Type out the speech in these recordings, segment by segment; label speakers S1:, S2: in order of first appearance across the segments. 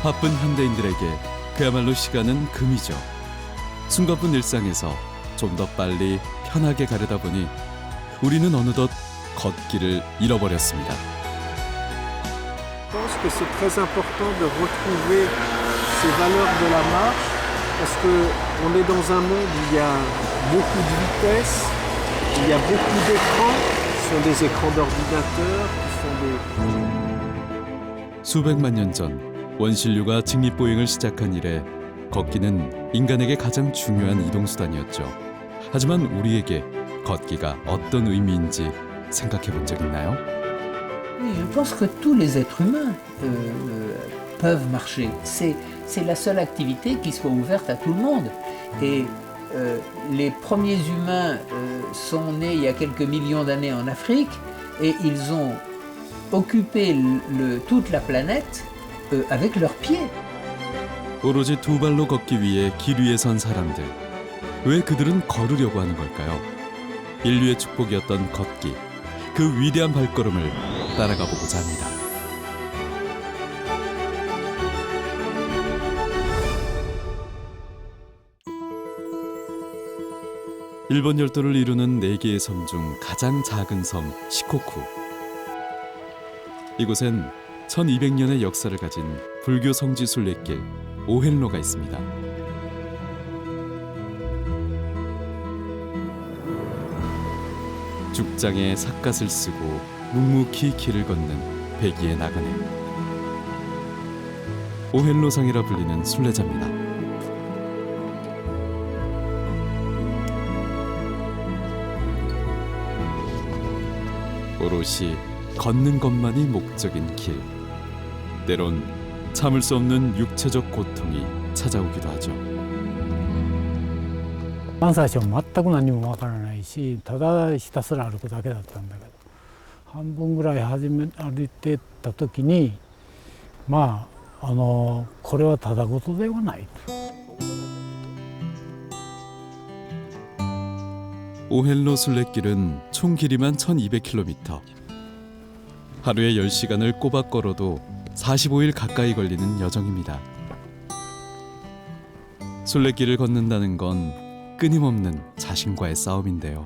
S1: 바쁜 현대인들에게 그야말로 시간은 금이죠. 숨가쁜 일상에서 좀 더 빨리 편하게 가려다 보니 우리는 어느덧 걷기를 잃어버렸습니다.
S2: Je pense que c'est très important de retrouver ces valeurs de la marche parce qu'on est dans un monde où il y a beaucoup de vitesse, où il y a beaucoup d'écrans, ce sont des écrans d'ordinateur qui sont des...
S1: 수백만 년 전 원신류가 직립보행을 시작한 이래 걷기는 인간에게 가장 중요한 이동수단이었죠. 하지만 우리에게 걷기가 어떤 의미인지 생각해 본 적 있나요?
S3: Oui, je pense que tous les êtres humains peuvent marcher. C'est la seule activité qui soit ouverte à tout le monde. Et les premiers humains sont nés il y a quelques millions d'années en Afrique et ils ont occupé toute la planète avec leurs pieds.
S1: 오로지 두 발로 걷기 위해 길 위에 선 사람들. 왜 그들은 걸으려고 하는 걸까요? 인류의 축복이었던 걷기. 그 위대한 발걸음을 따라가 보고자 합니다. 일본 열도를 이루는 4개의 섬 중 가장 작은 섬 시코쿠. 이곳엔 1200년의 역사를 가진 불교 성지 순례길 오헨로가 있습니다. 죽장에 삿갓을 쓰고 묵묵히 길을 걷는 백이의 나그네. 오헨로상이라 불리는 순례자입니다. 오롯이 걷는 것만이 목적인 길. 때론 참을 수 없는 육체적 고통이 찾아오기도 하죠.
S4: 最初は全く何もわからないし、ただひたすら歩くだけだったんだけど、半分ぐらい歩いてった時に、これはただ事ではないと。
S1: 오헨로 순례길은 총 길이만 1200km. 하루에 10시간을 꼬박 걸어도 45일 가까이 걸리는 여정입니다. 순례길을 걷는다는 건 끊임없는 자신과의 싸움인데요.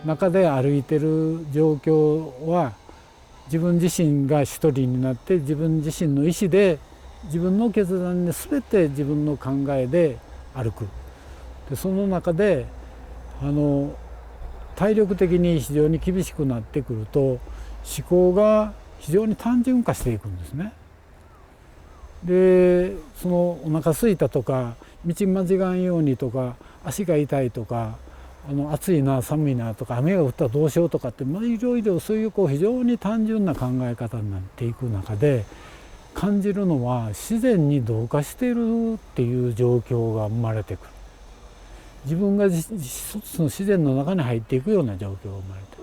S4: 中で歩いてる状況は自分自身が一人になって自分自身の意思で自分の決断で全て自分の考えで歩く。でその中で体力的に非常に厳しくなってくると思考が非常に単純化していくんですね。でそのお腹空いたとか道間違んようにとか足が痛いとか暑いな寒いなとか雨が降ったらどうしようとかっていろいろそういう非常に単純な考え方になっていく中で感じるのは自然に同化しているっていう状況が生まれてくる。自分が一つの自然の中に入っていくような状況が生まれてくる。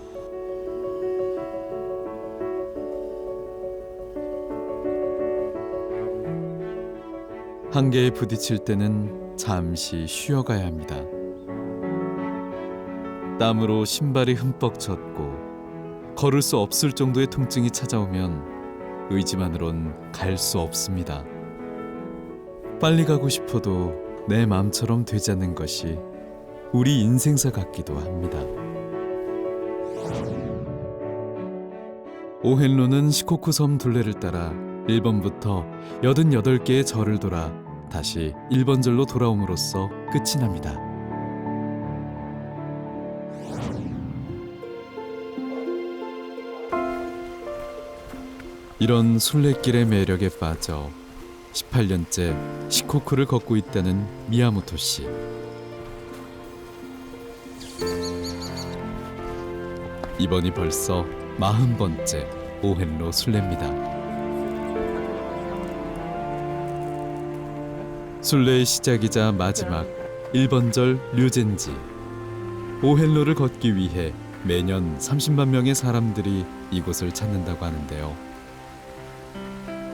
S1: 한계에 부딪힐 때는 잠시 쉬어가야 합니다. 땀으로 신발이 흠뻑 젖고 걸을 수 없을 정도의 통증이 찾아오면 의지만으론 갈 수 없습니다. 빨리 가고 싶어도 내 마음처럼 되지 않는 것이 우리 인생사 같기도 합니다. 오헨로는 시코쿠 섬 둘레를 따라 1번부터 88개의 절을 돌아 다시 1번절로 돌아옴으로써 끝이 납니다. 이런 순례길의 매력에 빠져 18년째 시코쿠를 걷고 있다는 미야모토 씨. 이번이 벌써 40번째 오헨로 순례입니다. 순례의 시작이자 마지막 1번절 류젠지. 오헨로를 걷기 위해 매년 30만 명의 사람들이 이곳을 찾는다고 하는데요.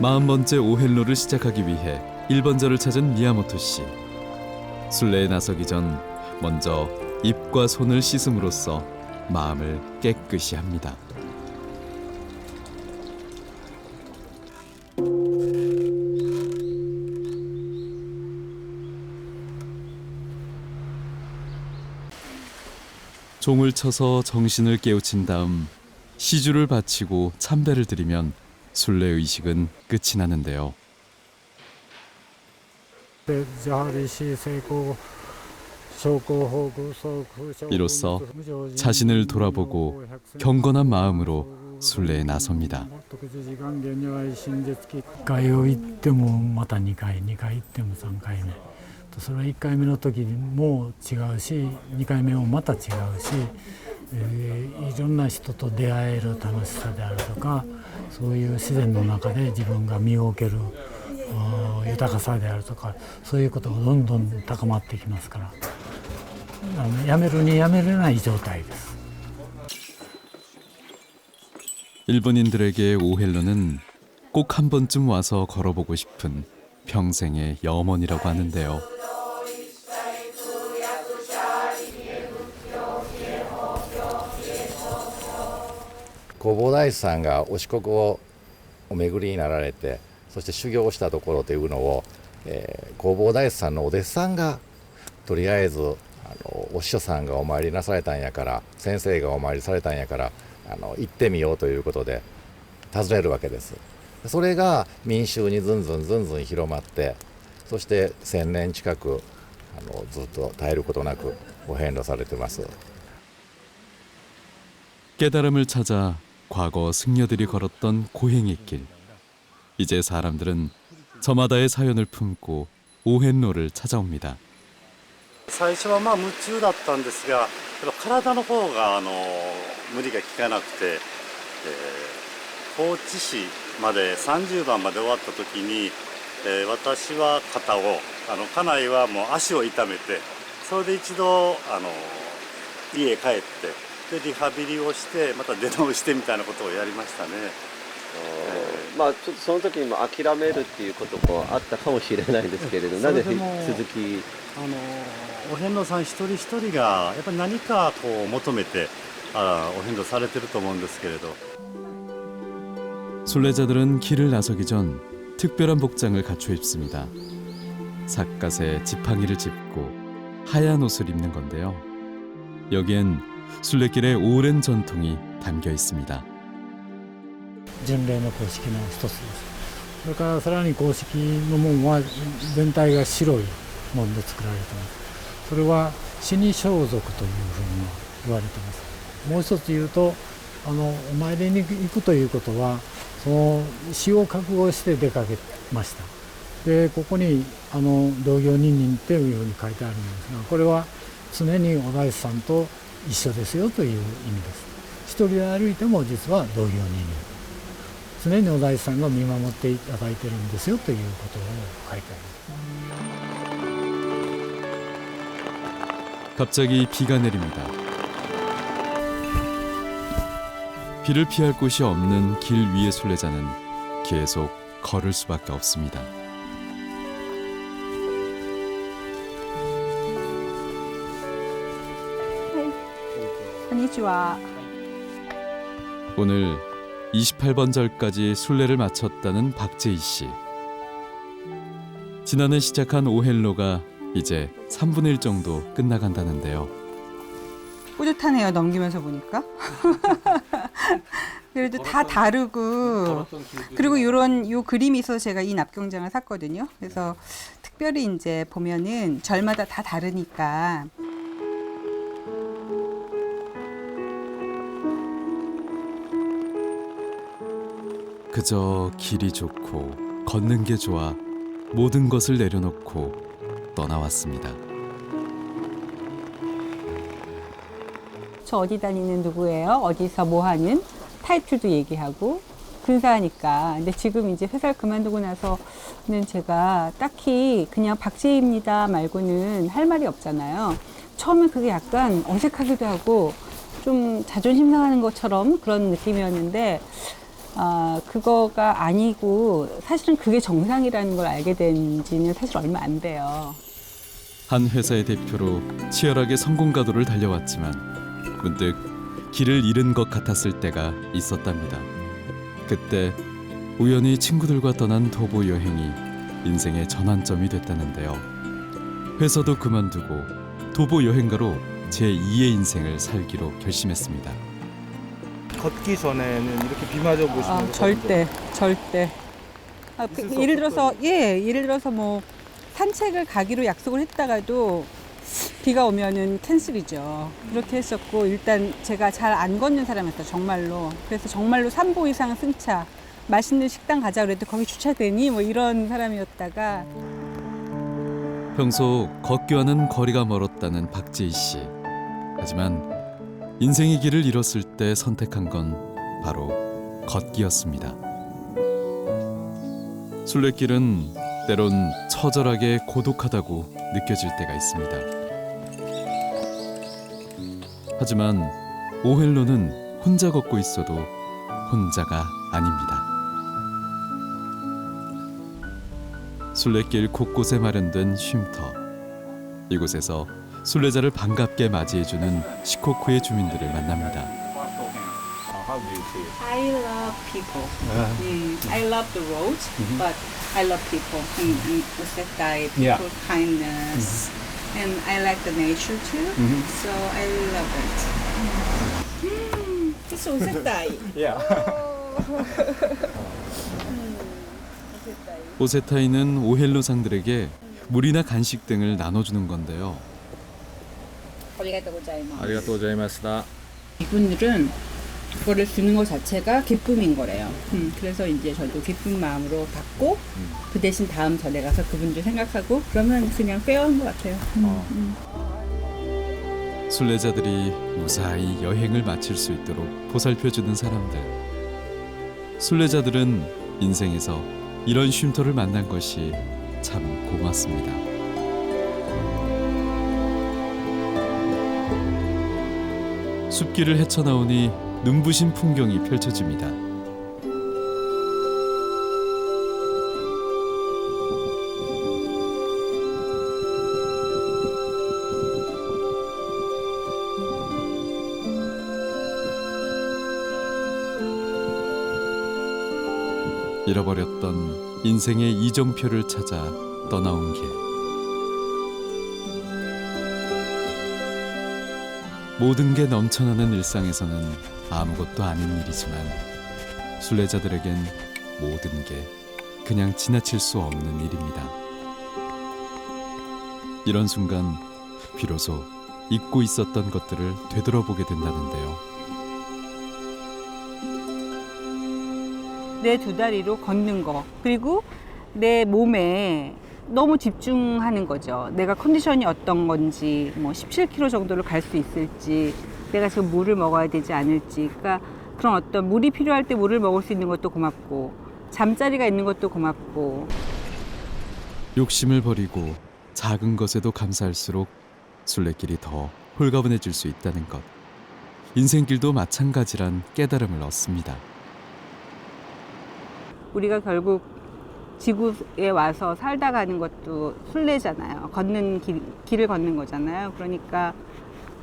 S1: 40번째 오헨로를 시작하기 위해 1번절을 찾은 미야모토 씨. 순례에 나서기 전 먼저 입과 손을 씻음으로써 마음을 깨끗이 합니다. 종을 쳐서 정신을 깨우친 다음 시주를 바치고 참배를 드리면 순례 의식은 끝이 나는데요. 이로써 자신을 돌아보고 경건한 마음으로 순례에 나섭니다.
S4: 1回を行ってもまた2回、2回行っても3回目。それは1回目の時も違うし、2回目もまた違うし、いろんな人と出会える楽しさであるとか、そういう自然の中で自分が身を置ける豊かさであるとか、そういうことがどんどん高まってきますから、やめるにやめれない状態です。
S1: 일본인들에게 오헬로는 꼭 한 번쯤 와서 걸어보고 싶은 평생의 염원이라고 하는데요.
S5: 弘法大師さんがお四国をお巡りになられて、そして修行をしたところというのを、弘法大師さんのお弟子さんがとりあえずお師匠さんがお参りなされたんやから、先生がお参りされたんやから行ってみようということで訪ねるわけです。それが民衆にずんずん広まって、そして1000年近くずっと絶えることなくお遍路されてます。
S1: 깨달음을 찾아 과거 승려들이 걸었던 고행의 길. 이제 사람들은 저마다의 사연을 품고 오遍路를 찾아옵니다.
S6: 最初は夢中だったんですが、体の方が無理が効かなくて、高知市まで30番まで終わった時に、私は肩を、家内はもう足を痛めて、それで一度家へ帰って。 でリハビリをしてまた出直してみたいなことをやりましたね。
S7: まあちょっとその時にも諦めるっていうこともあったかもしれないですけれど、なぜ続き
S6: お遍路さん一人一人がやっぱり何かこう求めてお遍路されてると思うんですけれど。
S1: 순례자들은 길을 나서기 전 특별한 복장을 갖춰 입습니다. 삿갓에 지팡이를 짚고 하얀 옷을 입는 건데요. 여기엔 순례길의 오랜 전통이 담겨 있습니다.
S4: 巡礼の公式の一つです。それからさらに公式の門は全体が白い門で作られています。それは死に装束というふうに言われています。もう一つ言うと、お参りに行くということはその死を覚悟して出かけました。でここに同行二人っていうように書いてあるんですが、これは常にお大師さんと一緒ですよという意味です。一人で歩いても実は同行二人、常にお大師さんが見守っていただいてるんですよということを書いてあります。
S1: 갑자기 비가 내립니다. 비를 피할 곳이 없는 길 위의 순례자는 계속 걸을 수밖에 없습니다. 오늘 28번 절까지 순례를 마쳤다는 박재희 씨. 지난해 시작한 오遍로가 이제 3분의 1 정도 끝나간다는데요.
S8: 뿌듯하네요. 넘기면서 보니까. 그래도 다 다르고, 그리고 요 그림이 있어서 제가 이 납경장을 샀거든요. 그래서 특별히 이제 보면은 절마다 다 다르니까.
S1: 그저 길이 좋고 걷는 게 좋아 모든 것을 내려놓고 떠나왔습니다.
S8: 저 어디 다니는 누구예요? 어디서 뭐 하는? 타이틀도 얘기하고 근사하니까. 근데 지금 이제 회사를 그만두고 나서는 제가 딱히 그냥 박재희입니다 말고는 할 말이 없잖아요. 처음엔 그게 약간 어색하기도 하고 좀 자존심 상하는 것처럼 그런 느낌이었는데 그거가 아니고 사실은 그게 정상이라는 걸 알게 된 지는 사실 얼마 안 돼요.
S1: 한 회사의 대표로 치열하게 성공 가도를 달려왔지만 문득 길을 잃은 것 같았을 때가 있었답니다. 그때 우연히 친구들과 떠난 도보 여행이 인생의 전환점이 됐다는데요. 회사도 그만두고 도보 여행가로 제2의 인생을 살기로 결심했습니다.
S9: 걷기 전에는 이렇게 비 맞아 보시는 거
S8: 절대. 예를 들어서 뭐 산책을 가기로 약속을 했다가도 비가 오면은 캔슬이죠. 그렇게 했었고, 일단 제가 잘 안 걷는 사람이었어요, 정말로. 그래서 정말로 3보 이상 승차, 맛있는 식당 가자 그래도 거기 주차되니 뭐 이런 사람이었다가,
S1: 평소 걷기와는 거리가 멀었다는 박재희 씨. 하지만 인생의 길을 잃었을 때 선택한 건 바로 걷기였습니다. 순례길은 때론 처절하게 고독하다고 느껴질 때가 있습니다. 하지만 오헬로는 혼자 걷고 있어도 혼자가 아닙니다. 순례길 곳곳에 마련된 쉼터. 이곳에서 순례자를 반갑게 맞이해주는 시코쿠의 주민들을 만납니다.
S8: I love people. I love the road, but I love people. Osetai, people kindness, and I like the nature too. So I love it. It's Osetai.
S1: 오세타이는 오헬로상들에게 물이나 간식 등을 나눠주는 건데요.
S9: 아리가또 고자이마스다.
S8: 이분들은 그거를 주는 것 자체가 기쁨인 거래요. 그래서 이제 저도 기쁜 마음으로 받고 그 대신 다음 전에 가서 그분들 생각하고 그러면 그냥 빼어온 것 같아요.
S1: 순례자들이 무사히 여행을 마칠 수 있도록 보살펴주는 사람들. 순례자들은 인생에서 이런 쉼터를 만난 것이 참 고맙습니다. 숲길을 헤쳐나오니 눈부신 풍경이 펼쳐집니다. 잃어버렸던 인생의 이정표를 찾아 떠나온 길. 모든 게 넘쳐나는 일상에서는 아무것도 아닌 일이지만 순례자들에겐 모든 게 그냥 지나칠 수 없는 일입니다. 이런 순간 비로소 잊고 있었던 것들을 되돌아보게 된다는데요.
S8: 내 두 다리로 걷는 거, 그리고 내 몸에 너무 집중하는 거죠. 내가 컨디션이 어떤 건지, 뭐 17km 정도를 갈 수 있을지, 내가 지금 물을 먹어야 되지 않을지, 그러니까 그런 어떤 물이 필요할 때 물을 먹을 수 있는 것도 고맙고, 잠자리가 있는 것도 고맙고.
S1: 욕심을 버리고 작은 것에도 감사할수록 순례길이 더 홀가분해질 수 있다는 것. 인생길도 마찬가지란 깨달음을 얻습니다.
S8: 우리가 결국 지구에 와서 살다 가는 것도 순례잖아요. 걷는 길을 걷는 거잖아요. 그러니까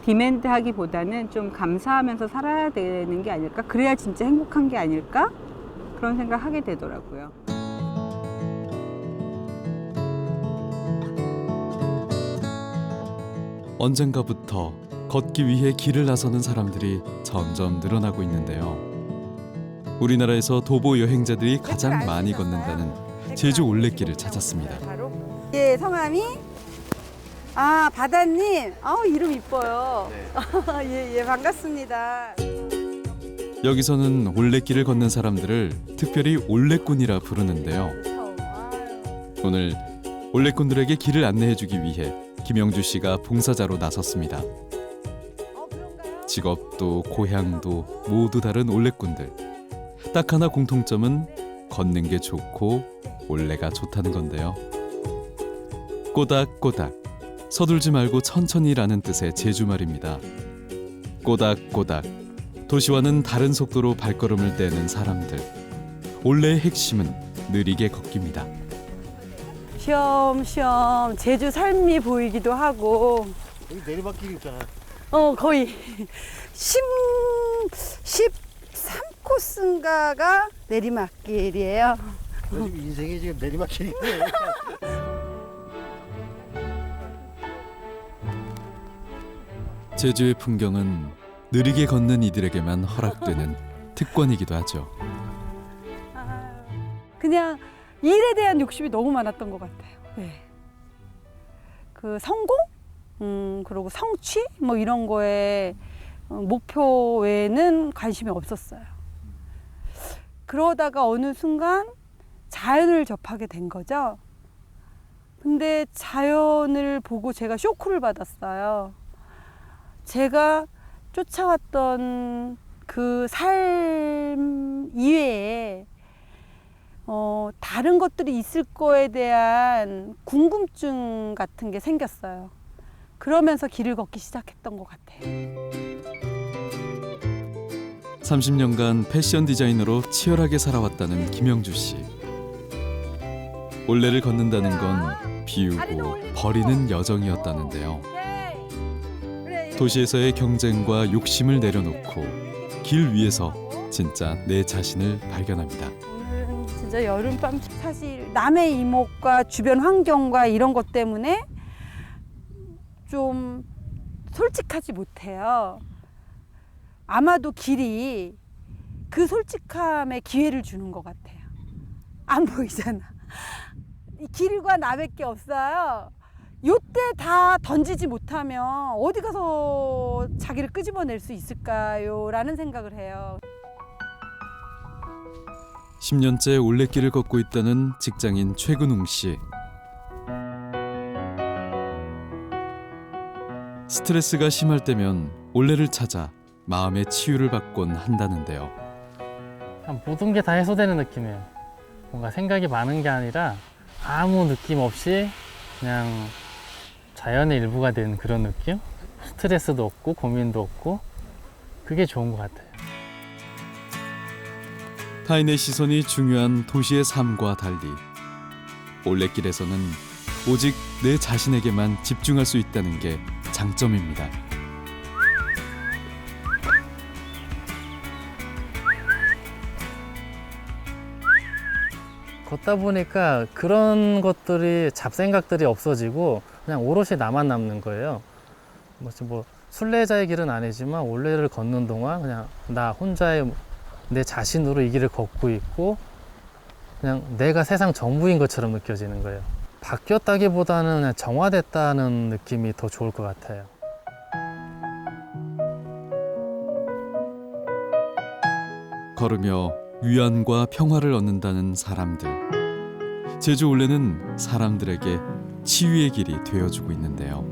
S8: 디맨드하기보다는 좀 감사하면서 살아야 되는 게 아닐까? 그래야 진짜 행복한 게 아닐까? 그런 생각하게 되더라고요.
S1: 언젠가부터 걷기 위해 길을 나서는 사람들이 점점 늘어나고 있는데요. 우리나라에서 도보 여행자들이 가장 많이 걷는다는 제주 올레길을 찾았습니다.
S10: 예, 성함이 바다님. 이름 이뻐요. 네. 예, 반갑습니다.
S1: 여기서는 올레길을 걷는 사람들을 특별히 올레꾼이라 부르는데요. 오늘 올레꾼들에게 길을 안내해주기 위해 김영주 씨가 봉사자로 나섰습니다. 직업도 고향도 모두 다른 올레꾼들. 딱 하나 공통점은 걷는 게 좋고 올레가 좋다는 건데요. 꼬닥꼬닥, 서둘지 말고 천천히라는 뜻의 제주말입니다. 꼬닥꼬닥, 도시와는 다른 속도로 발걸음을 떼는 사람들. 올레의 핵심은 느리게 걷기입니다.
S10: 쉬엄쉬엄 제주 삶이 보이기도 하고.
S2: 여기 내리막길이 있잖아.
S10: 거의 13코스인가가 내리막길이에요.
S2: 지금 인생이 지금 내리막길이네.
S1: 제주의 풍경은 느리게 걷는 이들에게만 허락되는 특권이기도 하죠.
S10: 그냥 일에 대한 욕심이 너무 많았던 것 같아요. 네. 그 성공? 그리고 성취? 뭐 이런 거에 목표 외에는 관심이 없었어요. 그러다가 어느 순간 자연을 접하게 된 거죠. 근데 자연을 보고 제가 쇼크를 받았어요. 제가 쫓아왔던 그 삶 이외에 다른 것들이 있을 거에 대한 궁금증 같은 게 생겼어요. 그러면서 길을 걷기 시작했던 것 같아요.
S1: 30년간 패션 디자이너로 치열하게 살아왔다는 김영주 씨. 올레를 걷는다는 건 비우고 버리는 여정이었다는데요. 도시에서의 경쟁과 욕심을 내려놓고 길 위에서 진짜 내 자신을 발견합니다.
S10: 오늘은 진짜 여름밤, 사실 남의 이목과 주변 환경과 이런 것 때문에 좀 솔직하지 못해요. 아마도 길이 그 솔직함에 기회를 주는 것 같아요. 안 보이잖아. 길과 나밖에 없어요. 요때 다 던지지 못하면 어디 가서 자기를 끄집어낼 수 있을까요? 라는 생각을 해요.
S1: 10년째 올레길을 걷고 있다는 직장인 최근웅 씨. 스트레스가 심할 때면 올레를 찾아 마음의 치유를 받곤 한다는데요.
S11: 모든 게 다 해소되는 느낌이에요. 뭔가 생각이 많은 게 아니라 아무 느낌 없이 그냥 자연의 일부가 된 그런 느낌? 스트레스도 없고 고민도 없고 그게 좋은 것 같아요.
S1: 타인의 시선이 중요한 도시의 삶과 달리 올레길에서는 오직 내 자신에게만 집중할 수 있다는 게 장점입니다.
S11: 걷다 보니까 그런 것들이 잡생각들이 없어지고 그냥 오롯이 나만 남는 거예요. 뭐 순례자의 길은 아니지만 올레를 걷는 동안 그냥 나 혼자의 내 자신으로 이 길을 걷고 있고 그냥 내가 세상 전부인 것처럼 느껴지는 거예요. 바뀌었다기보다는 그냥 정화됐다는 느낌이 더 좋을 것 같아요.
S1: 걸으며 위안과 평화를 얻는다는 사람들. 제주 올레는 사람들에게 치유의 길이 되어주고 있는데요.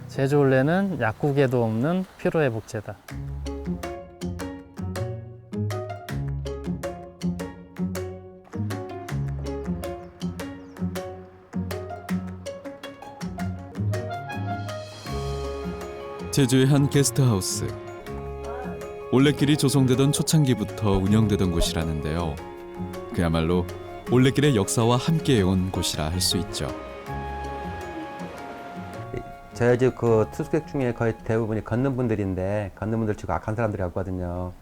S11: 제주 올레는 약국에도 없는 피로회복제다.
S1: 제주의 한 게스트하우스. 올레길이 조성되던 초창기부터 운영되던 곳이라는데요. 그야말로 올레길의 역사와 함께해온 곳이라 할 수 있죠.
S12: 저희 집 그 투숙객 중에 거의 대부분이 걷는 분들인데 걷는 분들 치고 악한 사람들이 없거든요.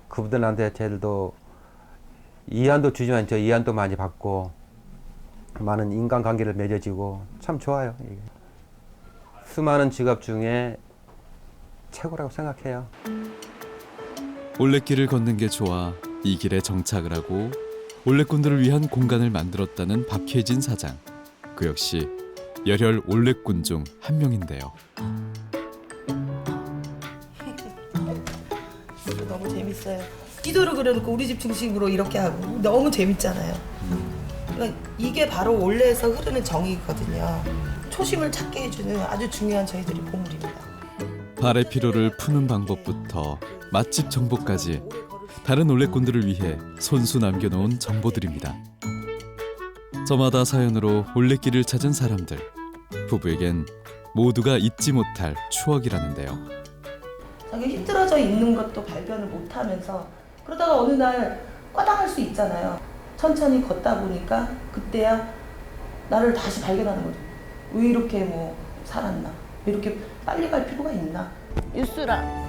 S12: 그분들한테 저희들도 이안도 주지만 저 이안도 많이 받고 많은 인간관계를 맺어지고 참 좋아요. 이게. 수많은 직업 중에 최고라고 생각해요.
S1: 올레길을 걷는 게 좋아 이 길에 정착을 하고 올레꾼들을 위한 공간을 만들었다는 박혜진 사장. 그 역시 열혈 올레꾼 중 한 명인데요.
S13: 너무 재밌어요. 기도를 그려놓고 우리 집 중심으로 이렇게 하고 너무 재밌잖아요. 그러니까 이게 바로 올레에서 흐르는 정이거든요. 초심을 찾게 해주는 아주 중요한 저희들이 보물입니다.
S1: 발의 피로를 푸는 방법부터 맛집 정보까지 다른 올레꾼들을 위해 손수 남겨놓은 정보들입니다. 저마다 사연으로 올레길을 찾은 사람들. 부부에겐 모두가 잊지 못할 추억이라는데요.
S13: 자기 힘들어져 있는 것도 발견을 못하면서 그러다가 어느 날 꽈당할 수 있잖아요. 천천히 걷다 보니까 그때야 나를 다시 발견하는 거죠. 왜 이렇게 뭐 살았나? 왜 이렇게 빨리 갈 필요가 있나?
S10: 유수랑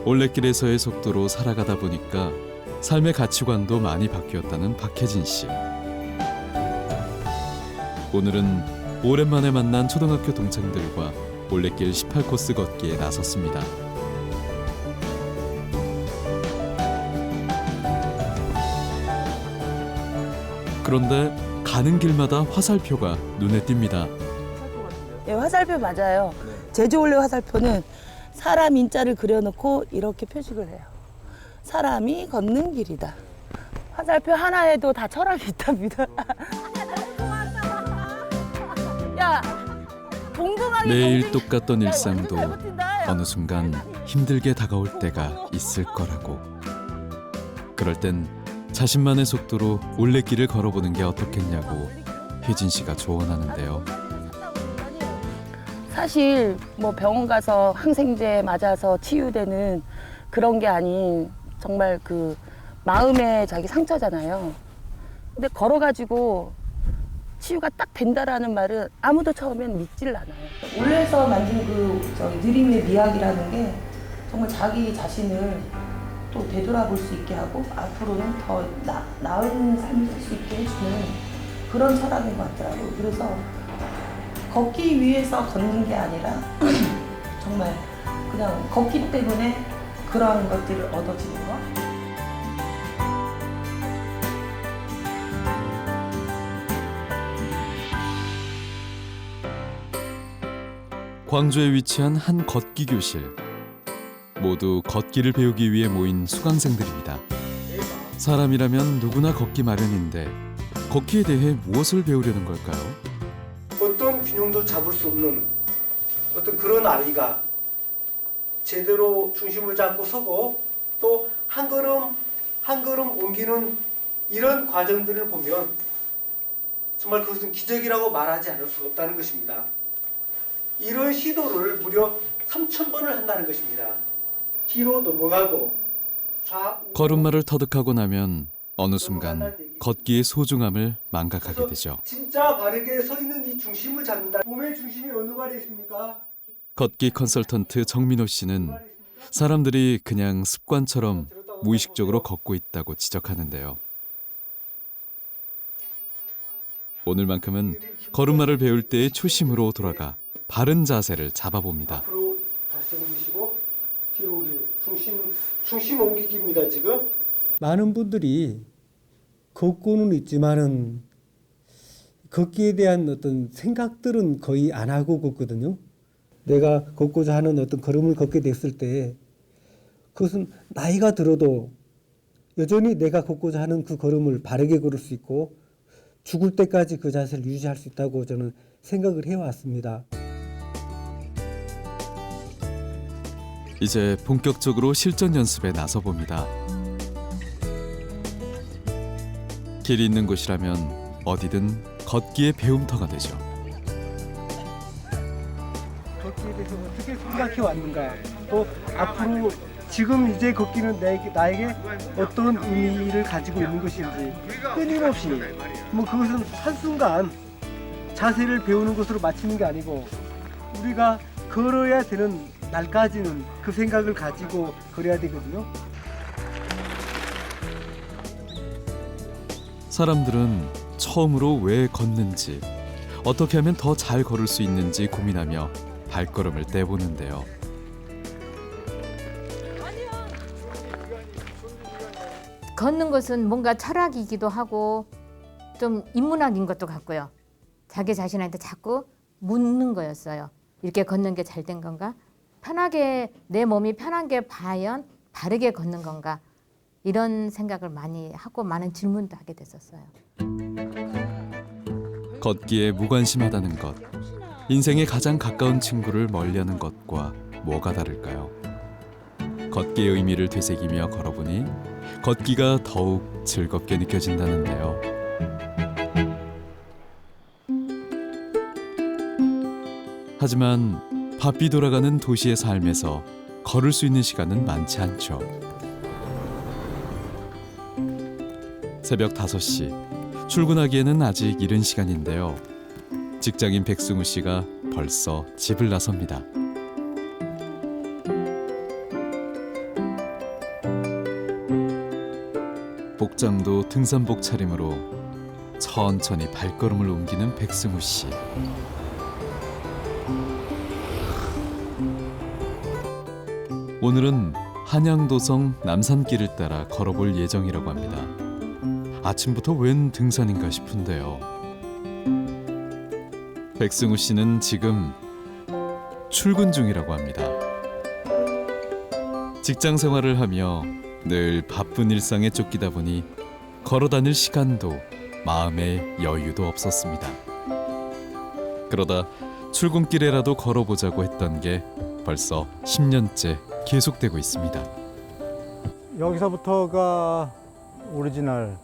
S1: 올레길에서의 속도로 살아가다 보니까 삶의 가치관도 많이 바뀌었다는 박혜진 씨. 오늘은 오랜만에 만난 초등학교 동창들과 올레길 18코스 걷기에 나섰습니다. 그런데 가는 길마다 화살표가 눈에 띕니다.
S13: 예, 화살표 맞아요. 제주올레 화살표는 사람 인자를 그려놓고 이렇게 표식을 해요. 사람이 걷는 길이다. 화살표 하나에도 다 철학이 있답니다. 야, 동등하게
S1: 매일 똑같던 일상도 어느 순간 힘들게 다가올 때가 있을 거라고. 그럴 땐 자신만의 속도로 올레길을 걸어보는 게 어떻겠냐고 혜진 씨가 조언하는데요.
S13: 사실 뭐 병원 가서 항생제 맞아서 치유되는 그런 게 아닌 정말 그 마음의 자기 상처잖아요. 근데 걸어가지고 치유가 딱 된다라는 말은 아무도 처음엔 믿질 않아요. 올레에서 만든 그 느림의 미학이라는 게 정말 자기 자신을 또 되돌아볼 수 있게 하고 앞으로는 더 나은 삶을 살 수 있게 해주는 그런 철학인 것 같더라고요. 그래서 걷기 위해서 걷는 게 아니라 정말 그냥 걷기 때문에 그러한 것들을 얻어지는 거.
S1: 광주에 위치한 한 걷기 교실. 모두 걷기를 배우기 위해 모인 수강생들입니다. 사람이라면 누구나 걷기 마련인데 걷기에 대해 무엇을 배우려는 걸까요?
S2: 어떤 균형도 잡을 수 없는 어떤 그런 아이가 제대로 중심을 잡고 서고 또 한 걸음 한 걸음 옮기는 이런 과정들을 보면 정말 그것은 기적이라고 말하지 않을 수 없다는 것입니다. 이런 시도를 무려 3,000번을 한다는 것입니다. 뒤로 넘어가고 좌우
S1: 걸음마를 터득하고 나면 어느 순간 걷기의 소중함을 망각하게 되죠.
S2: 진짜 바르게 서 있는 이 중심을 잡는다. 몸의 중심이 어느 발에 있습니까?
S1: 걷기 컨설턴트 정민호 씨는 사람들이 그냥 습관처럼 무의식적으로 걷고 있다고 지적하는데요. 오늘만큼은 걸음마를 배울 때의 초심으로 돌아가 바른 자세를 잡아봅니다.
S2: 앞으로 다시 옮기시고 뒤로 옮기고 중심 옮기기입니다. 지금
S14: 많은 분들이 걷고는 있지만은 걷기에 대한 어떤 생각들은 거의 안 하고 걷거든요. 내가 걷고자 하는 어떤 걸음을 걷게 됐을 때 그것은 나이가 들어도 여전히 내가 걷고자 하는 그 걸음을 바르게 걸을 수 있고 죽을 때까지 그 자세를 유지할 수 있다고 저는 생각을 해왔습니다.
S1: 이제 본격적으로 실전 연습에 나서봅니다. 길이 있는 곳이라면 어디든 걷기의 배움터가 되죠.
S2: 걷기에 대해서 어떻게 생각해 왔는가, 또 앞으로 지금 이제 걷기는 나에게 어떤 의미를 가지고 있는 것인지 끊임없이 뭐 그것은 한순간 자세를 배우는 것으로 마치는 게 아니고 우리가 걸어야 되는 날까지는 그 생각을 가지고 걸어야 되거든요.
S1: 사람들은 처음으로 왜 걷는지, 어떻게 하면 더 잘 걸을 수 있는지 고민하며 발걸음을 떼보는데요.
S15: 걷는 것은 뭔가 철학이기도 하고 좀 인문학인 것도 같고요. 자기 자신한테 자꾸 묻는 거였어요. 이렇게 걷는 게 잘 된 건가? 편하게 내 몸이 편한 게 과연 바르게 걷는 건가? 이런 생각을 많이 하고 많은 질문도 하게 됐었어요.
S1: 걷기에 무관심하다는 것, 인생에 가장 가까운 친구를 멀리하는 것과 뭐가 다를까요? 걷기의 의미를 되새기며 걸어보니 걷기가 더욱 즐겁게 느껴진다는데요. 하지만 바삐 돌아가는 도시의 삶에서 걸을 수 있는 시간은 많지 않죠. 새벽 5시, 출근하기에는 아직 이른 시간인데요. 직장인 백승우 씨가 벌써 집을 나섭니다. 복장도 등산복 차림으로 천천히 발걸음을 옮기는 백승우 씨. 오늘은 한양도성 남산길을 따라 걸어볼 예정이라고 합니다. 아침부터 웬 등산인가 싶은데요. 백승우 씨는 지금 출근 중이라고 합니다. 직장 생활을 하며 늘 바쁜 일상에 쫓기다 보니 걸어 다닐 시간도 마음의 여유도 없었습니다. 그러다 출근길에라도 걸어보자고 했던 게 벌써 10년째 계속되고 있습니다.
S9: 여기서부터가 오리지널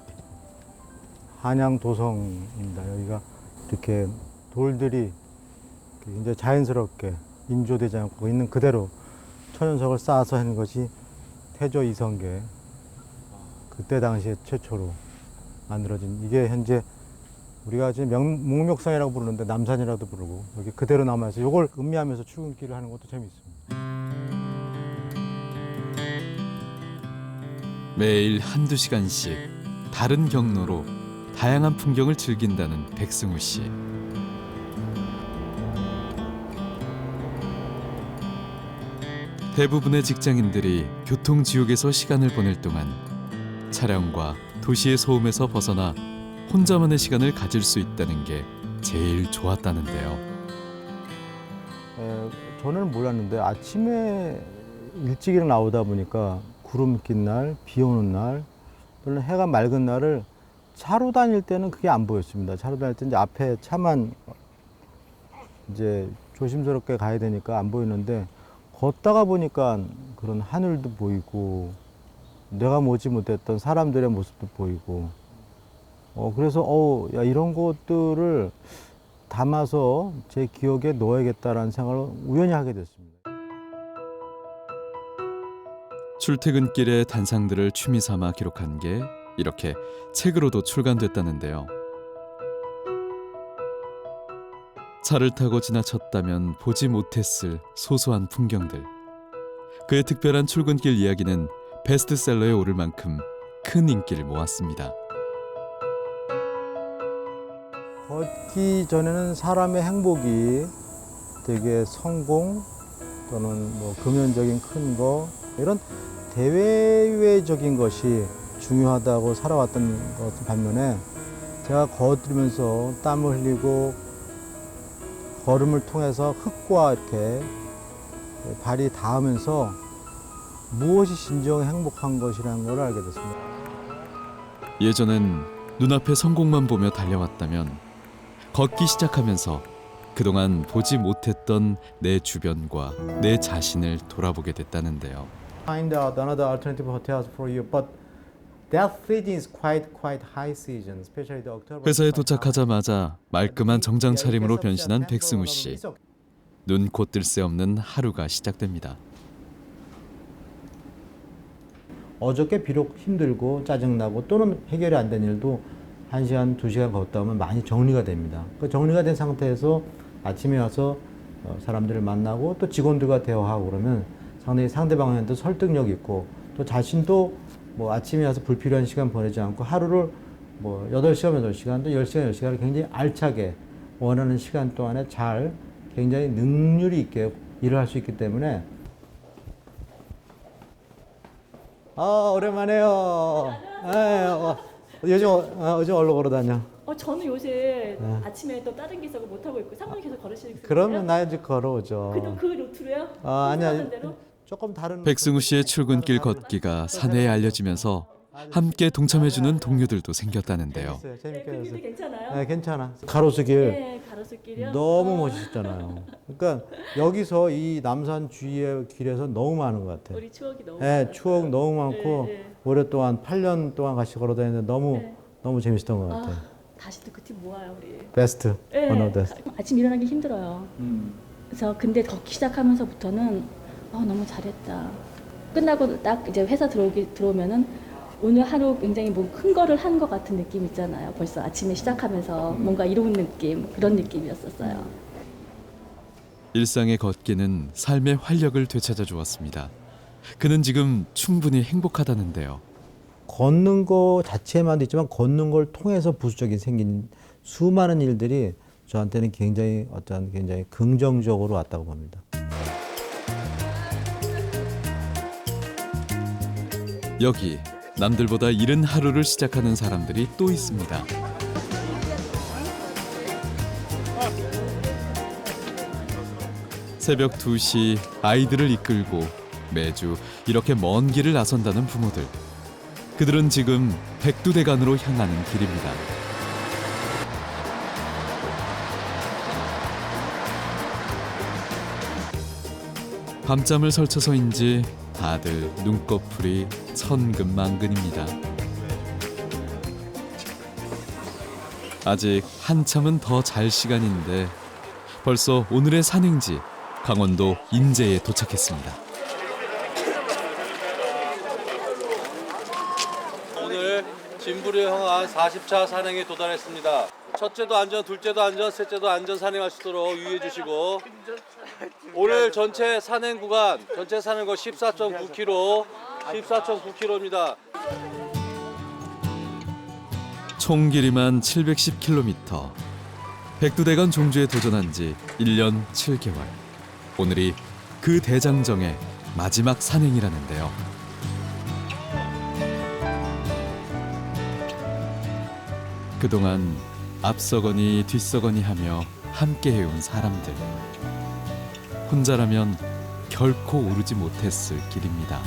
S9: 한양도성입니다. 여기가 이렇게 돌들이 이제 자연스럽게 인조되지 않고 있는 그대로 천연석을 쌓아서 하는 것이 태조 이성계 그때 당시에 최초로 만들어진 이게 현재 우리가 지금 묵명성이라고 부르는데 남산이라도 부르고 여기 그대로 남아서 이걸 음미하면서 출근길을 하는 것도 재미있습니다.
S1: 매일 한두 시간씩 다른 경로로 다양한 풍경을 즐긴다는 백승우 씨. 대부분의 직장인들이 교통지옥에서 시간을 보낼 동안 차량과 도시의 소음에서 벗어나 혼자만의 시간을 가질 수 있다는 게 제일 좋았다는데요.
S9: 저는 몰랐는데 아침에 일찍 일어나오다 보니까 구름 낀 날, 비 오는 날, 또는 해가 맑은 날을 차로 다닐 때는 그게 안 보였습니다. 차로 다닐 때 이제 앞에 차만 이제 조심스럽게 가야 되니까 안 보이는데 걷다가 보니까 그런 하늘도 보이고 내가 보지 못했던 사람들의 모습도 보이고 그래서 야, 이런 것들을 담아서 제 기억에 넣어야겠다라는 생각을 우연히 하게 됐습니다.
S1: 출퇴근길의 단상들을 취미 삼아 기록한 게 이렇게 책으로도 출간됐다는데요. 차를 타고 지나쳤다면 보지 못했을 소소한 풍경들. 그의 특별한 출근길 이야기는 베스트셀러에 오를 만큼 큰 인기를 모았습니다.
S9: 걷기 전에는 사람의 행복이 되게 성공 또는 뭐 금연적인 큰 거 이런 대외적인 것이 중요하다고 살아왔던 것 반면에 제가 걸으면서 땀을 흘리고 걸음을 통해서 흙과 이렇게 발이 닿으면서 무엇이 진정 행복한 것이라는 걸 알게 됐습니다.
S1: 예전엔 눈앞의 성공만 보며 달려왔다면 걷기 시작하면서 그동안 보지 못했던 내 주변과 내 자신을 돌아보게 됐다는데요.
S9: Find out another alternative hotels for you, but that season is quite high season, especially the October.
S1: 회사에 도착하자마자 말끔한 정장 차림으로 변신한 백승우 씨. 눈 곧 뜰 새 없는 하루가 시작됩니다.
S9: 어저께 비록 힘들고 짜증나고 또는 해결이 안 된 일도 1시간, 2시간 걷다 보면 많이 정리가 됩니다. 그 정리가 된 상태에서 아침에 와서 사람들을 만나고 또 직원들과 대화하고 그러면 상당히 상대방한테 설득력 있고 또 자신도 뭐 아침에 와서 불필요한 시간 보내지 않고 하루를 뭐 8시간, 8시간 또 10시간, 10시간을 굉장히 알차게 원하는 시간 동안에 잘 굉장히 능률이 있게 일을 할 수 있기 때문에 오랜만에요. 요즘 얼른 걸어 다녀.
S16: 저는 요새 아침에 또 다른 기석을 못 하고 있고 사모님께서 걸으시는 거예요?
S9: 그러면 나 이제 걸어오죠.
S16: 그 루트로요?
S9: 아니야. 조금 다른.
S1: 백승우 씨의 출근길 걷기가 사내에 알려지면서 함께 동참해주는 동료들도 생겼다는데요.
S9: 재밌게
S16: 그 길도 괜찮아요?
S9: 네, 괜찮아. 가로수길.
S16: 네, 가로수길이요.
S9: 너무 멋있잖아요. 그러니까 여기서 이 남산 주위의 길에서 너무 많은 것 같아요.
S16: 우리 추억이 너무
S9: 많아요. 추억 너무 많고 오랫동안 8년 동안 같이 걸어다니는데 너무 재밌었던 것 같아요.
S16: 다시 또 그 팀 모아요 우리.
S9: 베스트. one of the best.
S16: 아침 일어나기 힘들어요. 그래서 근데 걷기 시작하면서부터는 너무 잘했다. 끝나고 딱 이제 회사 들어오면은 오늘 하루 굉장히 뭐 큰 거를 한 것 같은 느낌 있잖아요. 벌써 아침에 시작하면서 뭔가 이로운 느낌, 그런 느낌이었었어요.
S1: 일상의 걷기는 삶의 활력을 되찾아 주었습니다. 그는 지금 충분히 행복하다는데요.
S9: 걷는 거 자체만도 있지만 걷는 걸 통해서 부수적인 생긴 수많은 일들이 저한테는 굉장히 긍정적으로 왔다고 봅니다.
S1: 여기 남들보다 이른 하루를 시작하는 사람들이 또 있습니다. 새벽 2시 아이들을 이끌고 매주 이렇게 먼 길을 나선다는 부모들. 그들은 지금 백두대간으로 향하는 길입니다. 밤잠을 설쳐서인지 다들 눈꺼풀이 천근만근입니다. 아직 한참은 더 잘 시간인데 벌써 오늘의 산행지 강원도 인제에 도착했습니다.
S17: 오늘 진부를 향한 40차 산행에 도달했습니다. 첫째도 안전, 둘째도 안전, 셋째도 안전 산행할 수 있도록 유의해 주시고 오늘 전체 산행 구간 14.9km, 14.9km입니다.
S1: 총 길이만 710km. 백두대간 종주에 도전한 지 1년 7개월. 오늘이 그 대장정의 마지막 산행이라는데요. 그동안 앞서거니 뒤서거니 하며 함께 해온 사람들. 혼자라면 결코 오르지 못했을 길입니다.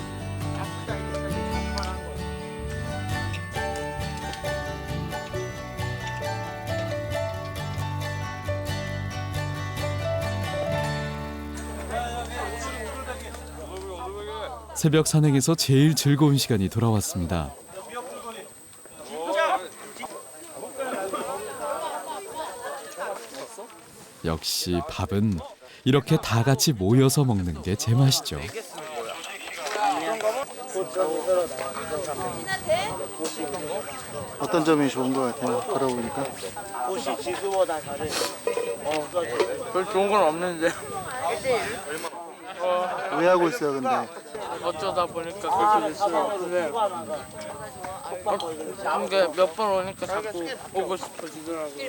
S1: 새벽 산행에서 제일 즐거운 시간이 돌아왔습니다. 역시 밥은 이렇게 다 같이 모여서 먹는 게 제맛이죠.
S18: 어떤 점이 좋은 것 같아요? 걸어보니까.
S19: 옷이 지수보다 다르죠. 별 좋은 건 없는데.
S18: 왜 하고 있어요, 근데?
S19: 어쩌다 보니까 그렇게 됐어요. 근데 이게 몇 번 오니까 자꾸 오고 싶어지더라고요.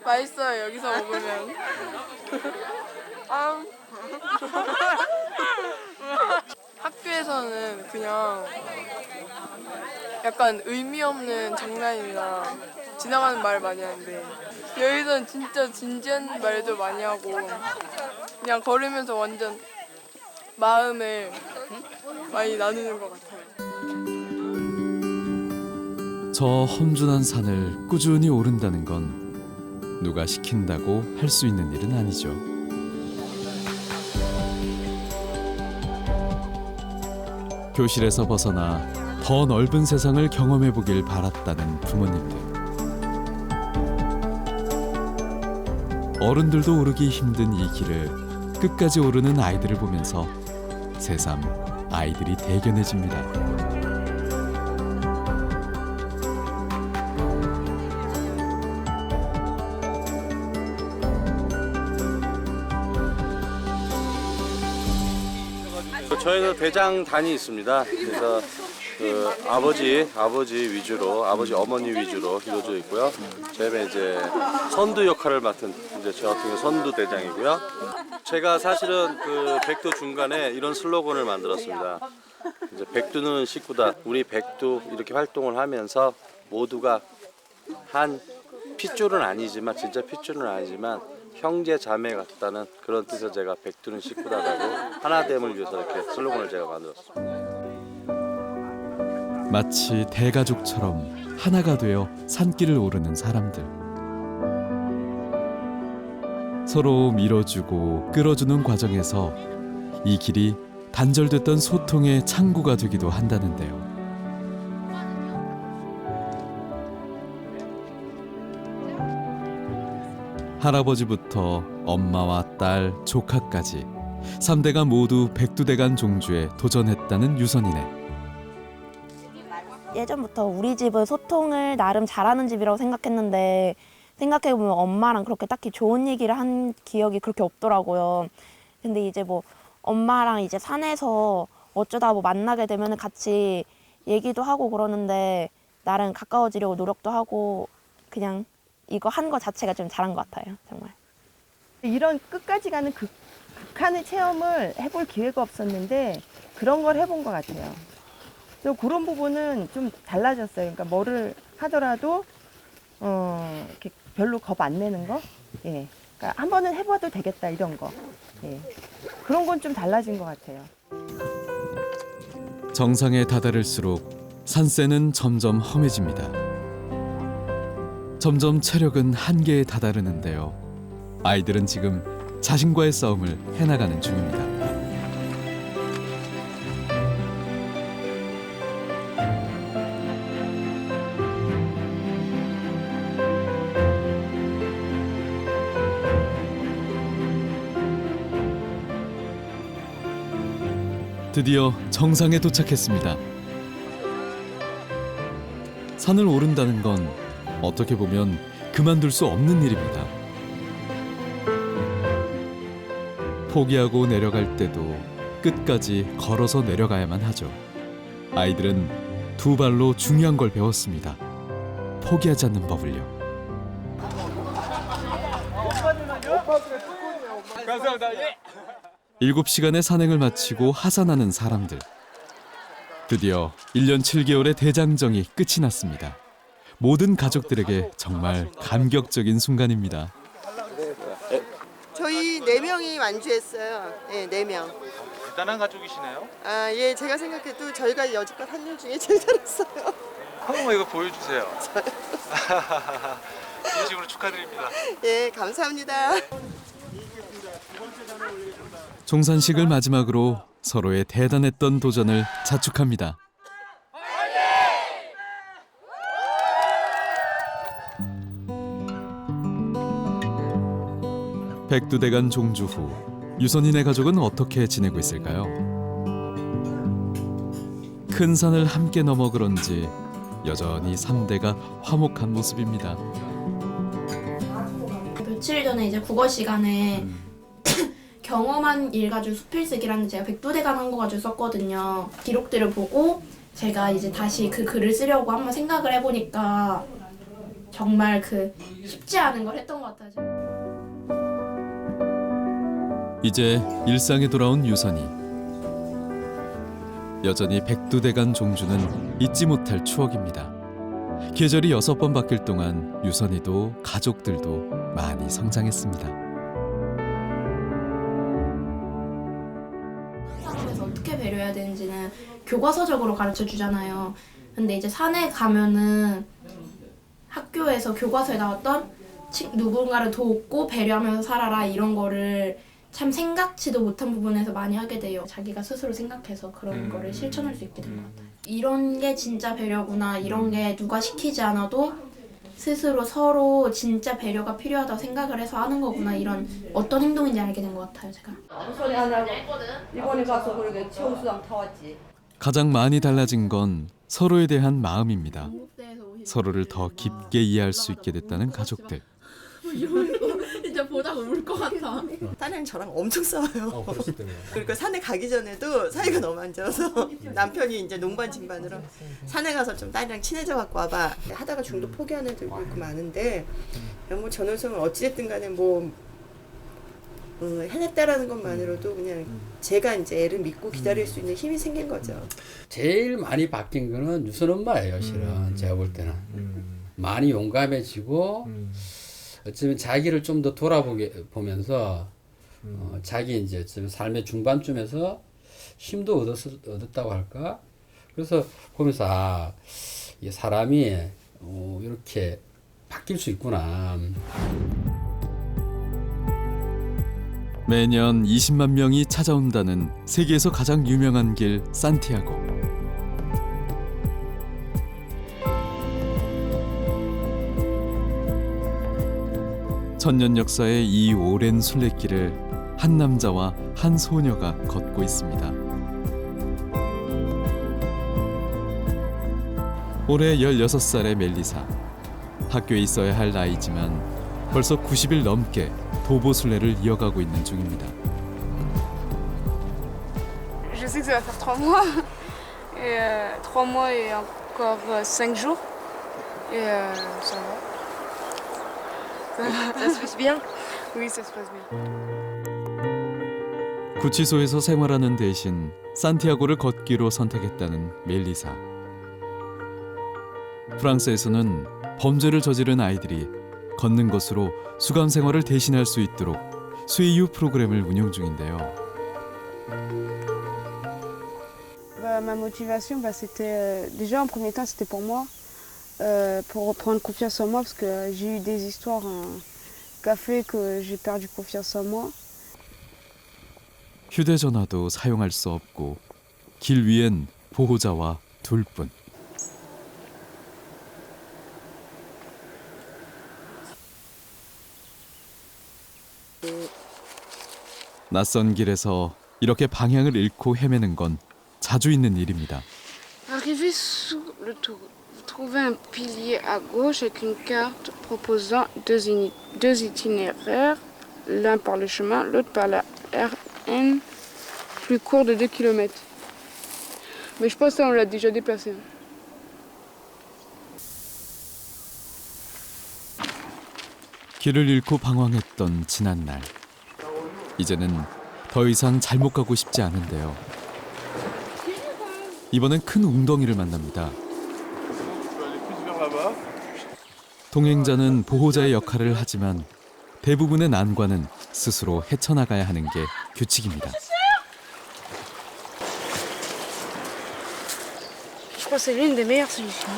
S20: 맛있어요, 여기서 먹으면. 학교에서는 그냥 약간 의미 없는 장난이나 지나가는 말 많이 하는데 여기서는 진짜 진지한 말도 많이 하고 그냥 걸으면서 완전 마음을 많이 나누는 것 같아요.
S1: 저 험준한 산을 꾸준히 오른다는 건 누가 시킨다고 할 수 있는 일은 아니죠. 교실에서 벗어나 더 넓은 세상을 경험해 보길 바랐다는 부모님들. 어른들도 오르기 힘든 이 길을 끝까지 오르는 아이들을 보면서 새삼 아이들이 대견해집니다.
S17: 저희는 대장단이 있습니다. 그래서 아버지 위주로, 아버지 어머니 위주로 이루어져 있고요. 저희는 이제 선두 역할을 맡은 이제 저 같은 경우 선두 대장이고요. 제가 사실은 그 백두 중간에 이런 슬로건을 만들었습니다. 이제 백두는 식구다. 우리 백두 이렇게 활동을 하면서 모두가 한 핏줄은 아니지만 진짜 핏줄은 아니지만 형제 자매 같다는 그런 뜻에서 제가 백두는 식구다라고 하나됨을 위해서 이렇게 슬로건을 제가 만들었습니다.
S1: 마치 대가족처럼 하나가 되어 산길을 오르는 사람들. 서로 밀어주고 끌어주는 과정에서 이 길이 단절됐던 소통의 창구가 되기도 한다는데요. 할아버지부터 엄마와 딸, 조카까지 3대가 모두 백두대간 종주에 도전했다는 유선이네.
S21: 예전부터 우리 집은 소통을 나름 잘하는 집이라고 생각했는데 생각해보면 엄마랑 그렇게 딱히 좋은 얘기를 한 기억이 그렇게 없더라고요. 근데 이제 뭐 엄마랑 이제 산에서 어쩌다 뭐 만나게 되면 같이 얘기도 하고 그러는데 나름 가까워지려고 노력도 하고 그냥 이거 한 거 자체가 좀 잘한 것 같아요, 정말.
S3: 이런 끝까지 가는 극한의 체험을 해볼 기회가 없었는데 그런 걸 해본 것 같아요. 그래서 그런 부분은 좀 달라졌어요. 그러니까 뭐를 하더라도 이렇게 별로 겁 안 내는 거, 예. 그러니까 한 번은 해봐도 되겠다 이런 거, 예. 그런 건 좀 달라진 것 같아요.
S1: 정상에 다다를수록 산세는 점점 험해집니다. 점점 체력은 한계에 다다르는데요. 아이들은 지금 자신과의 싸움을 해나가는 중입니다. 드디어 정상에 도착했습니다. 산을 오른다는 건 어떻게 보면 그만둘 수 없는 일입니다. 포기하고 내려갈 때도 끝까지 걸어서 내려가야만 하죠. 아이들은 두 발로 중요한 걸 배웠습니다. 포기하지 않는 법을요.
S19: 감사합니다.
S1: 7시간의 산행을 마치고 하산하는 사람들. 드디어 1년 7개월의 대장정이 끝이 났습니다. 모든 가족들에게 정말 감격적인 순간입니다.
S22: 저희 4명이 완주했어요. 네, 4명.
S19: 대단한 가족이시네요.
S22: 아, 예, 제가 생각해도 저희가 여지껏 한 일 중에 제일 잘했어요.
S19: 한 번만 이거 보여주세요. 진심으로 축하드립니다.
S22: 예, 감사합니다.
S1: 종산식을 마지막으로 서로의 대단했던 도전을 자축합니다. 백두대간 종주 후 유선인의 가족은 어떻게 지내고 있을까요? 큰 산을 함께 넘어 그런지 여전히 3대가 화목한 모습입니다.
S23: 며칠 전에 이제 국어 시간에 경험한 일 가지고 수필쓰기라는 제가 백두대간 한 거 가지고 썼거든요. 기록들을 보고 제가 이제 다시 그 글을 쓰려고 한번 생각을 해보니까 정말 쉽지 않은 걸 했던 것 같아요.
S1: 이제 일상에 돌아온 유선이. 여전히 백두대간 종주는 잊지 못할 추억입니다. 계절이 6번 바뀔 동안 유선이도 가족들도 많이 성장했습니다.
S23: 산에서 어떻게 배려해야 되는지는 교과서적으로 가르쳐 주잖아요. 근데 이제 산에 가면은 학교에서 교과서에 나왔던 누군가를 돕고 배려하면서 살아라 이런 거를 참 생각지도 못한 부분에서 많이 하게 돼요. 자기가 스스로 생각해서 그런 거를 실천할 수 있게 된 것 같아요. 이런 게 진짜 배려구나, 이런 게 누가 시키지 않아도 스스로 서로 진짜 배려가 필요하다고 생각을 해서 하는 거구나, 이런 어떤 행동인지 알게 된 것 같아요, 제가.
S24: 소리 안 하고 일본에 가서 그렇게 체험수당 타왔지.
S1: 가장 많이 달라진 건 서로에 대한 마음입니다. 서로를 더 깊게 이해할 수 있게 됐다는 가족들.
S22: 이런 거 진짜 보다가 울 것 같아. 딸이랑 저랑 엄청 싸워요. 그러니까 산에 가기 전에도 사이가 너무 안 좋아서 남편이 이제 농반 진반으로 산에 가서 좀 딸이랑 친해져 갖고 와봐 하다가 중도 포기하는 애들도 있고 많은데 뭐 전원성은 어찌됐든 간에 뭐 해냈다라는 것만으로도 그냥 제가 이제 애를 믿고 기다릴 수 있는 힘이 생긴 거죠.
S25: 제일 많이 바뀐 거는 유선 엄마예요, 실은. 제가 볼 때는. 많이 용감해지고 어쩌면 자기를 좀 더 돌아보면서 자기 이제 삶의 중반쯤에서 힘도 얻었다고 할까? 그래서 보면서 이 사람이 이렇게 바뀔 수 있구나.
S1: 매년 20만 명이 찾아온다는 세계에서 가장 유명한 길 산티아고. 천년 역사의 이 오랜 순례길을 한 남자와 한 소녀가 걷고 있습니다. 올해 16살의 멜리사. 학교에 있어야 할 나이지만 벌써 90일 넘게 도보 순례를 이어가고 있는 중입니다.
S20: Je sais que ça va faire 3 mois. Et 3 mois et encore 5 jours. Et ça va. Ça se passe bien? Oui, ça se passe bien.
S1: 구치소에서 생활하는 대신 산티아고를 걷기로 선택했다는 멜리사. 프랑스에서는 범죄를 저지른 아이들이 걷는 것으로 수감 생활을 대신할 수 있도록 수의유 프로그램을 운영 중인데요.
S4: Ma motivation, c'était déjà en premier temps, c'était pour moi, pour reprendre confiance en moi, parce que j'ai eu des histoires qui ont fait que j'ai perdu confiance en moi.
S1: 휴대전화도 사용할 수 없고 길 위엔 보호자와 둘뿐. 낯선 길에서 이렇게 방향을 잃고 헤매는 건 자주 있는 일입니다.
S20: Arrivé sous le tour, vous trouvez un pilier à gauche avec une carte proposant deux itinéraires, l'un par le chemin, l'autre par la RN, plus court de 2 km. Mais je pense que ça, on l'a déjà déplacé.
S1: 길을 잃고 방황했던 지난날. 이제는 더 이상 잘못 가고 싶지 않은데요. 이번엔 큰 웅덩이를 만납니다. 동행자는 보호자의 역할을 하지만 대부분의 난관은 스스로 헤쳐나가야 하는 게 규칙입니다.
S20: Je pense que c'est l'une des meilleures solutions.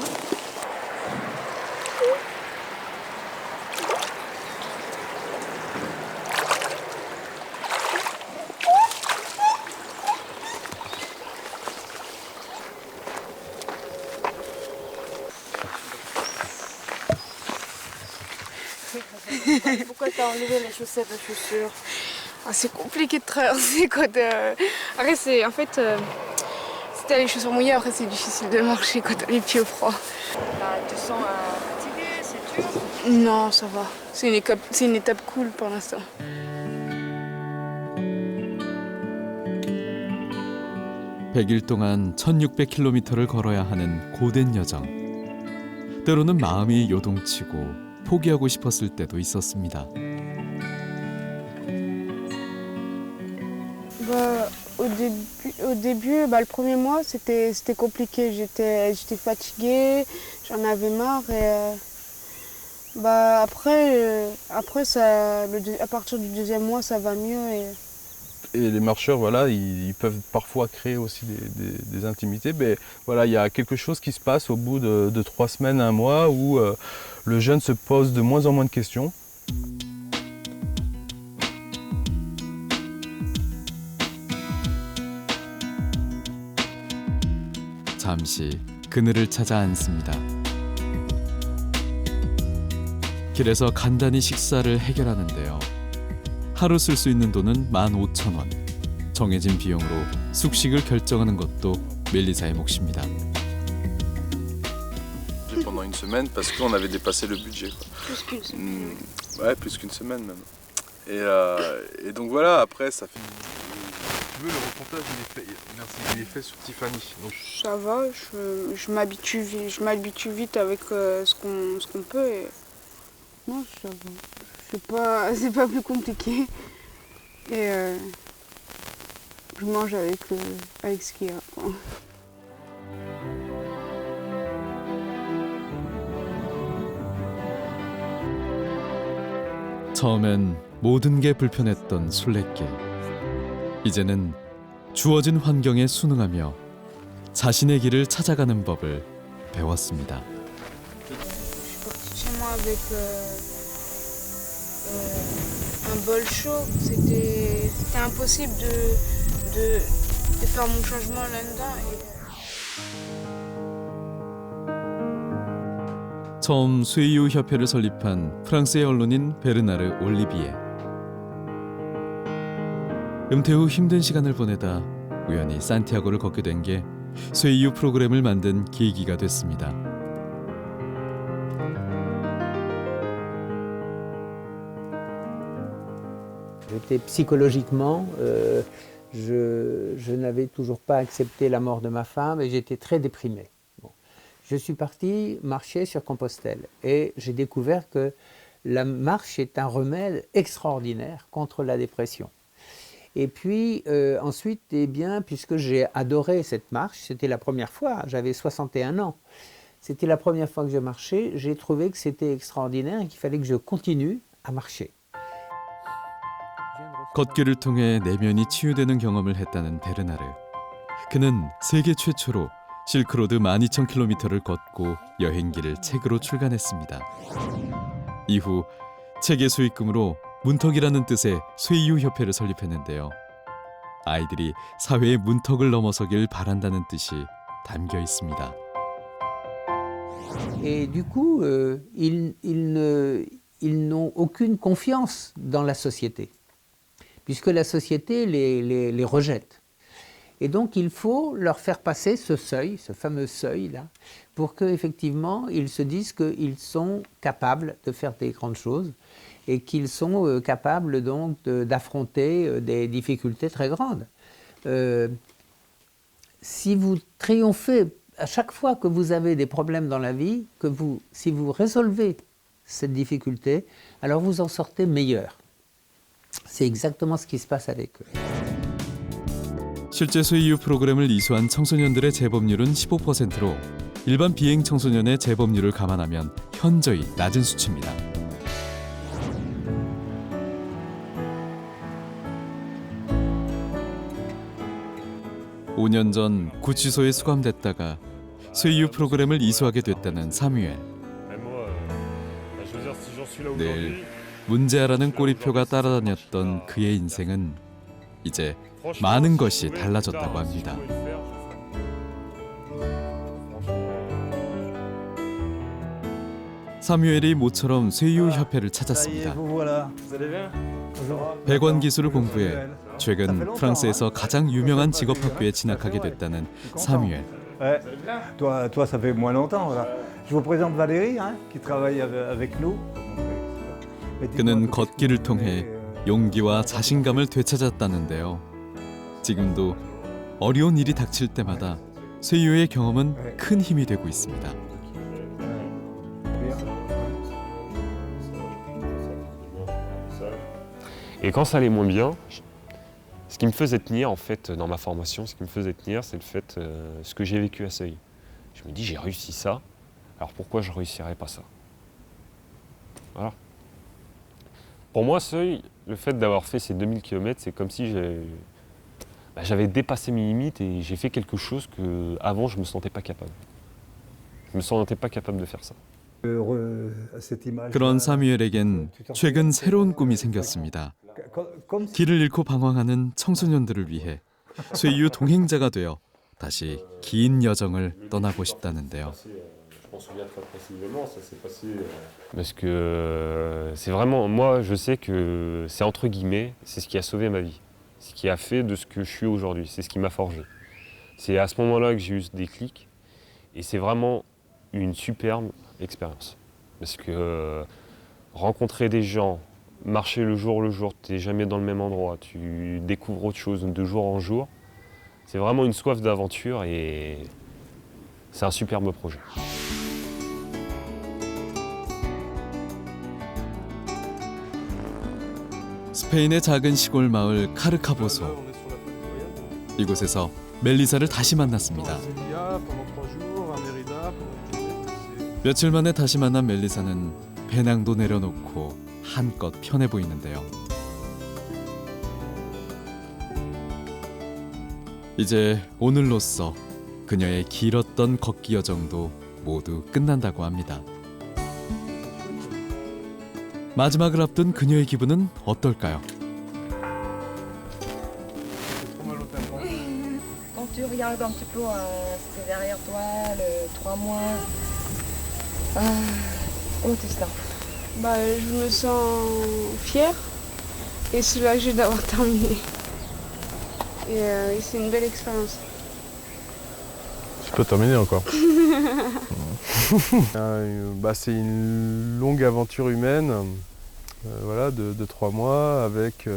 S4: Pourquoi t'as enlevé les chaussettes de chaussures?
S20: Ah, c'est compliqué de traverser quand... Après, c'est... En fait, si t'as les chaussures mouillées, après, c'est difficile de marcher quand t'as les pieds au froid.
S4: Tu te sens fatigué, c'est dur?
S20: Non, ça va. C'est une étape cool pour l'instant.
S1: (100일) 동안 1600km를 걸어야 하는 고된 여정. 때로는 마음이 요동치고 포기하고 싶었을 때도 있었습니다.
S4: Au début, le premier mois, c'était compliqué. J'étais fatiguée, j'en avais marre. Et, après ça, à partir du 2e mois, ça va mieux.
S5: Et les marcheurs, voilà, ils peuvent parfois créer aussi des intimités. Mais voilà, il y a quelque chose qui se passe au bout de 3 semaines, 1 mois, où le jeune se pose de moins en moins de questions.
S1: 잠시 그늘을 찾아 앉습니다. 길에서 간단히 식사를 해결하는데요. 하루 쓸 수 있는 돈은 15,000원. 정해진 비용으로 숙식을 결정하는 것도 멜리사의 몫입니다.
S6: Pendant une semaine parce qu'on avait dépassé le budget. Quoi.
S20: Plus qu'une semaine.
S6: Ouais, plus qu'une semaine même. Et donc voilà, après ça fait... Tu veux le reportage, il est fait sur Tiffany. Donc...
S20: Ça va, je m'habitue vite avec ce qu'on peut. Et...
S4: Non, ça va. C'est pas plus compliqué. Et je mange avec ce qu'il y a. Quoi.
S1: 처음엔 모든 게 불편했던 순례길. 이제는 주어진 환경에 순응하며 자신의 길을 찾아가는 법을 배웠습니다.
S20: Chez moi avec un bol chaud, c'était impossible de faire mon changement là-dedans.
S1: 처음 수의유 협회를 설립한 프랑스의 언론인 베르나르 올리비에. 은퇴 후 힘든 시간을 보내다 우연히 산티아고를 걷게 된 게 수의유 프로그램을 만든 계기가 됐습니다.
S7: J'étais psychologiquement Je n'avais toujours pas accepté la mort de ma femme et j'étais très déprimé. Bon. Je suis parti marcher sur Compostelle et j'ai découvert que la marche est un remède extraordinaire contre la dépression. Et puis ensuite, eh bien, puisque j'ai adoré cette marche, c'était la première fois, j'avais 61 ans, c'était la première fois que je marchais, j'ai trouvé que c'était extraordinaire et qu'il fallait que je continue à marcher.
S1: 걷기를 통해 내면이 치유되는 경험을 했다는 베르나르. 그는 세계 최초로 실크로드 12,000km를 걷고 여행기를 책으로 출간했습니다. 이후 책의 수익금으로 문턱이라는 뜻의 쇠이유협회를 설립했는데요. 아이들이 사회의 문턱을 넘어서길 바란다는 뜻이 담겨 있습니다.
S7: Et du coup, ils n'ont aucune confiance dans la société, puisque la société les rejette. Et donc, il faut leur faire passer ce seuil, ce fameux seuil-là, pour qu'effectivement, ils se disent qu'ils sont capables de faire des grandes choses et qu'ils sont capables donc d'affronter des difficultés très grandes. Si vous triomphez à chaque fois que vous avez des problèmes dans la vie, si vous résolvez cette difficulté, alors vous en sortez meilleur. C'est exactement ce qui se passe avec eux.
S1: 실제 쇠이유 프로그램을 이수한 청소년들의 재범률은 15%로 일반 비행 청소년의 재범률을 감안하면 현저히 낮은 수치입니다. (5년) 전 구치소에 수감됐다가 쇠이유 프로그램을 이수하게 됐다는 사뮤엘. 늘 문제아라는 꼬리표가 따라다녔던 그의 인생은 이제 많은 것이 달라졌다고 합니다. 사뮤엘이 모처럼 쇠이유 협회를 찾았습니다. 100원 기술을 공부해 최근 프랑스에서 가장 유명한 직업학교에 진학하게 됐다는 사뮤엘.
S8: Toi, ça fait moins longtemps. Voilà. Je vous présente Valérie, qui travaille avec nous.
S1: 그는 걷기를 통해 용기와 자신감을 되찾았다는데요. 지금도 어려운 일이 닥칠 때마다 쇠이유의 경험은 큰 힘이 되고 있습니다.
S10: Et quand ça allait moins bien, ce qui me faisait tenir en fait dans ma formation, ce qui me faisait tenir, c'est le fait ce que j'ai vécu à Seuil. Je me dis j'ai réussi ça, alors pourquoi je ne réussirais pas ça? Voilà. Pour moi, Seuil, le fait d'avoir fait ces 2000 km, c'est comme si j'avais dépassé mes limites et j'ai fait quelque chose que avant je ne me sentais pas capable. Je ne me sentais pas capable de faire ça.
S1: 그런 사뮤엘에겐 최근 새로운 꿈이 생겼습니다. 길을 잃고 방황하는 청소년들을 위해 쇠이유 동행자가 되어 다시 긴 여정을 떠나고 싶다는데요.
S10: Parce que c'est vraiment, moi je sais que c'est entre guillemets, c'est ce qui a sauvé ma vie. Ce qui a fait de ce que je suis aujourd'hui, c'est ce qui m'a forgé. C'est à ce moment-là que j'ai eu ce déclic et c'est vraiment une superbe expérience. Parce que rencontrer des gens, marcher le jour, tu n'es jamais dans le même endroit, tu découvres autre chose de jour en jour. C'est vraiment une soif d'aventure et c'est un superbe projet.
S1: 스페인의 작은 시골 마을 카르카보소. 이곳에서 멜리사를 다시 만났습니다. 며칠 만에 다시 만난 멜리사는 배낭도 내려놓고 한껏 편해 보이는데요. 이제 오늘로써 그녀의 길었던 걷기 여정도 모두 끝난다고 합니다. 마지막을 앞둔 그녀의 기분은 어떨까요?
S11: Quand tu regardes un petit peu ce que derrière toi, le 3 mois, comment tu te sens?
S4: Je me sens fière et soulagée d'avoir terminé. Et c'est une belle expérience.
S6: Tu peux terminer encore. C'est une longue aventure humaine, voilà, de 3 mois avec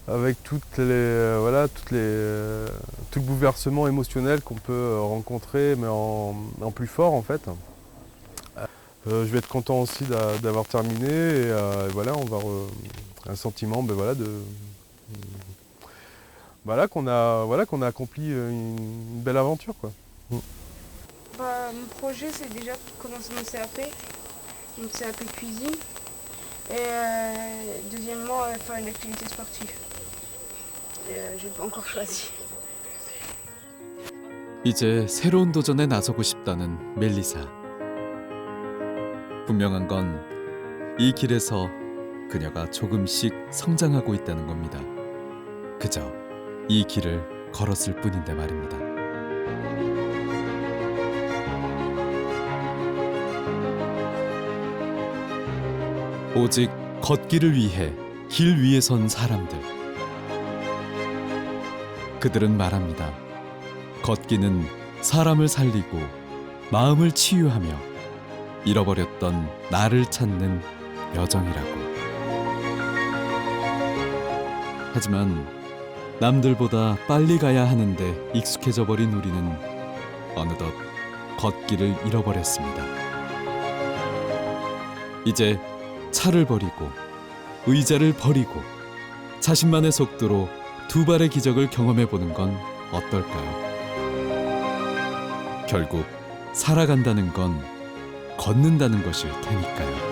S6: avec tout le bouleversement émotionnel qu'on peut rencontrer, mais en plus fort en fait. Je vais être content aussi d'avoir terminé et voilà, on va un sentiment qu'on a accompli une belle aventure quoi.
S4: Mon projet c'est déjà de commencer mon CAP cuisine et deuxièmement faire une activité sportive. J'ai pas encore choisi.
S1: 이제 새로운 도전에 나서고 싶다는 멜리사. 분명한 건 이 길에서 그녀가 조금씩 성장하고 있다는 겁니다. 그저 이 길을 걸었을 뿐인데 말입니다. 오직 걷기를 위해 길 위에 선 사람들. 그들은 말합니다. 걷기는 사람을 살리고 마음을 치유하며 잃어버렸던 나를 찾는 여정이라고. 하지만 남들보다 빨리 가야 하는데 익숙해져 버린 우리는 어느덧 걷기를 잃어버렸습니다. 이제 차를 버리고 의자를 버리고 자신만의 속도로 두 발의 기적을 경험해보는 건 어떨까요? 결국 살아간다는 건 걷는다는 것일 테니까요.